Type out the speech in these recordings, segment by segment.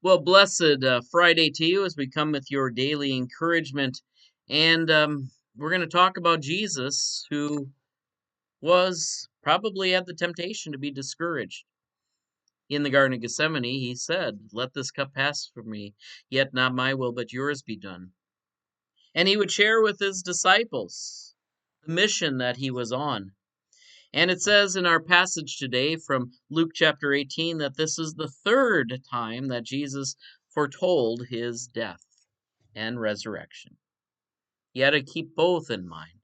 Well, blessed Friday to you as we come with your daily encouragement. And we're going to talk about Jesus, who was probably had the temptation to be discouraged. In the Garden of Gethsemane, he said, "Let this cup pass from me, yet not my will, but yours be done." And he would share with his disciples the mission that he was on. And it says in our passage today from Luke chapter 18 that this is the third time that Jesus foretold his death and resurrection. You had to keep both in mind.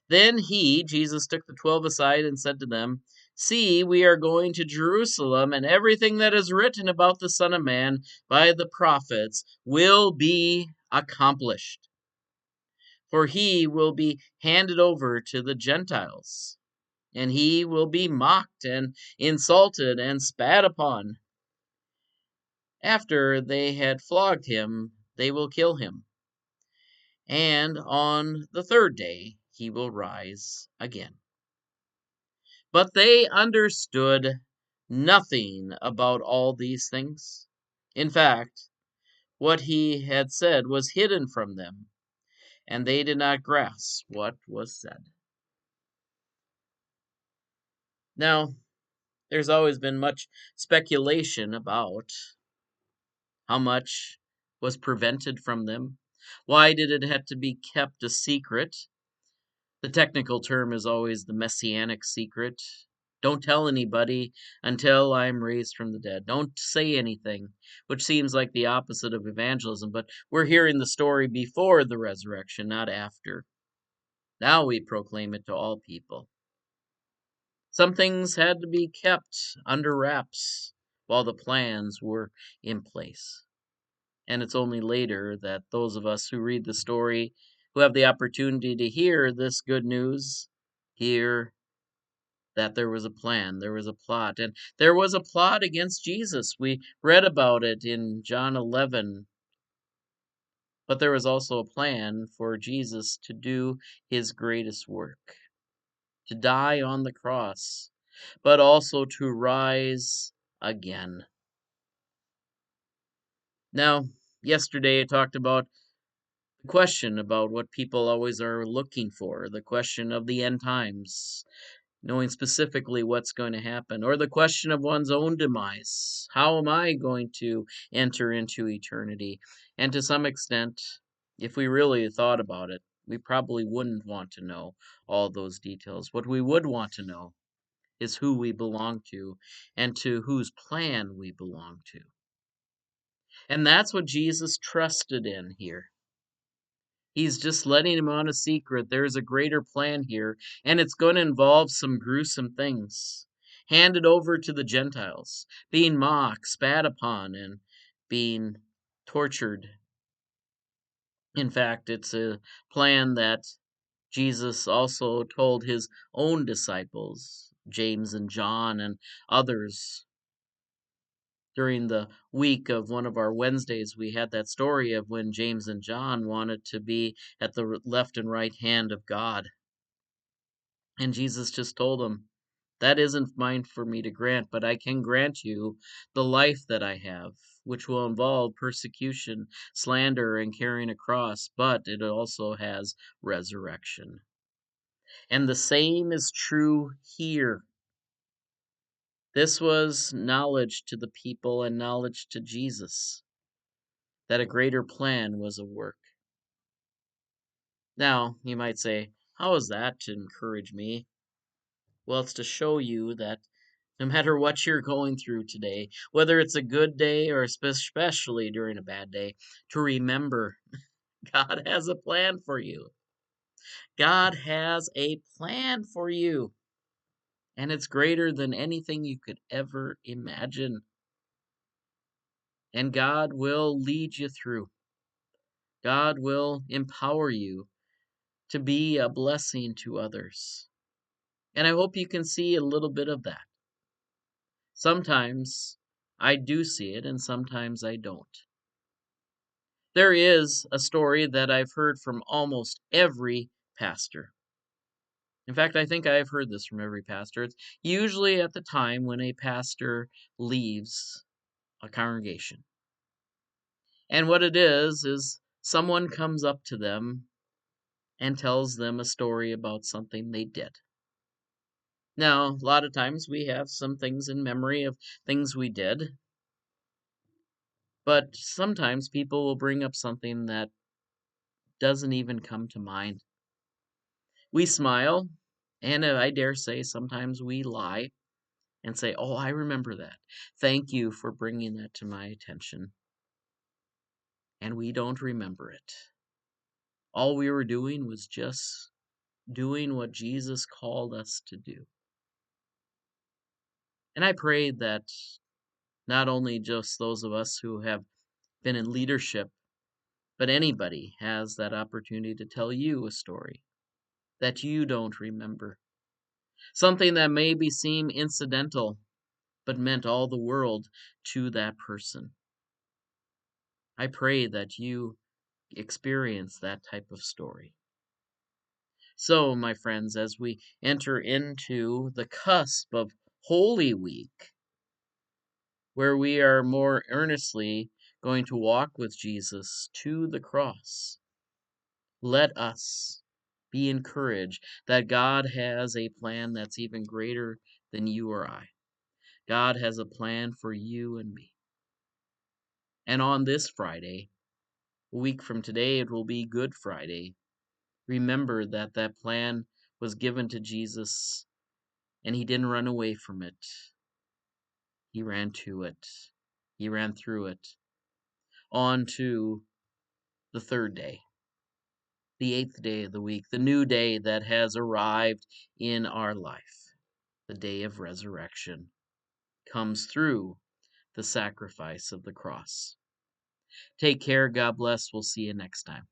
Then Jesus took the 12 aside and said to them, "See, we are going to Jerusalem, and everything that is written about the Son of Man by the prophets will be accomplished. For he will be handed over to the Gentiles, and he will be mocked and insulted and spat upon. After they had flogged him, they will kill him. And on the third day he will rise again." But they understood nothing about all these things. In fact, what he had said was hidden from them, and they did not grasp what was said. Now, there's always been much speculation about how much was prevented from them. Why did it have to be kept a secret? The technical term is always the messianic secret. Don't tell anybody until I'm raised from the dead. Don't say anything, which seems like the opposite of evangelism, but we're hearing the story before the resurrection, not after. Now we proclaim it to all people. Some things had to be kept under wraps while the plans were in place. And it's only later that those of us who read the story, who have the opportunity to hear this good news, hear that there was a plan, there was a plot, and there was a plot against Jesus. We read about it in John 11, but there was also a plan for Jesus to do his greatest work, to die on the cross, but also to rise again. Now, yesterday I talked about the question about what people always are looking for, the question of the end times, knowing specifically what's going to happen, or the question of one's own demise. How am I going to enter into eternity? And to some extent, if we really thought about it, we probably wouldn't want to know all those details. What we would want to know is who we belong to and to whose plan we belong to. And that's what Jesus trusted in here. He's just letting him on a secret. There's a greater plan here, and it's going to involve some gruesome things. Handed over to the Gentiles, being mocked, spat upon, and being tortured. In fact, it's a plan that Jesus also told his own disciples, James and John and others. During the week of one of our Wednesdays, we had that story of when James and John wanted to be at the left and right hand of God. And Jesus just told them, "That isn't mine for me to grant, but I can grant you the life that I have, which will involve persecution, slander, and carrying a cross, but it also has resurrection." And the same is true here. This was knowledge to the people and knowledge to Jesus, that a greater plan was at work. Now, you might say, how is that to encourage me? Well, it's to show you that no matter what you're going through today, whether it's a good day or especially during a bad day, to remember God has a plan for you. God has a plan for you, and it's greater than anything you could ever imagine. And God will lead you through. God will empower you to be a blessing to others. And I hope you can see a little bit of that. Sometimes I do see it, and sometimes I don't. There is a story that I've heard from almost every pastor. In fact, I think I've heard this from every pastor. It's usually at the time when a pastor leaves a congregation. And what it is someone comes up to them and tells them a story about something they did. Now, a lot of times we have some things in memory of things we did, but sometimes people will bring up something that doesn't even come to mind. We smile, and I dare say sometimes we lie and say, "Oh, I remember that. Thank you for bringing that to my attention." And we don't remember it. All we were doing was just doing what Jesus called us to do. And I pray that not only just those of us who have been in leadership, but anybody has that opportunity to tell you a story that you don't remember. Something that maybe seemed incidental, but meant all the world to that person. I pray that you experience that type of story. So, my friends, as we enter into the cusp of Holy Week, where we are more earnestly going to walk with Jesus to the cross, let us be encouraged that God has a plan that's even greater than you or I. God has a plan for you and me. And on this Friday, a week from today, it will be Good Friday. Remember that that plan was given to Jesus and he didn't run away from it. He ran to it. He ran through it. On to the third day, the eighth day of the week, the new day that has arrived in our life. The day of resurrection comes through the sacrifice of the cross. Take care. God bless. We'll see you next time.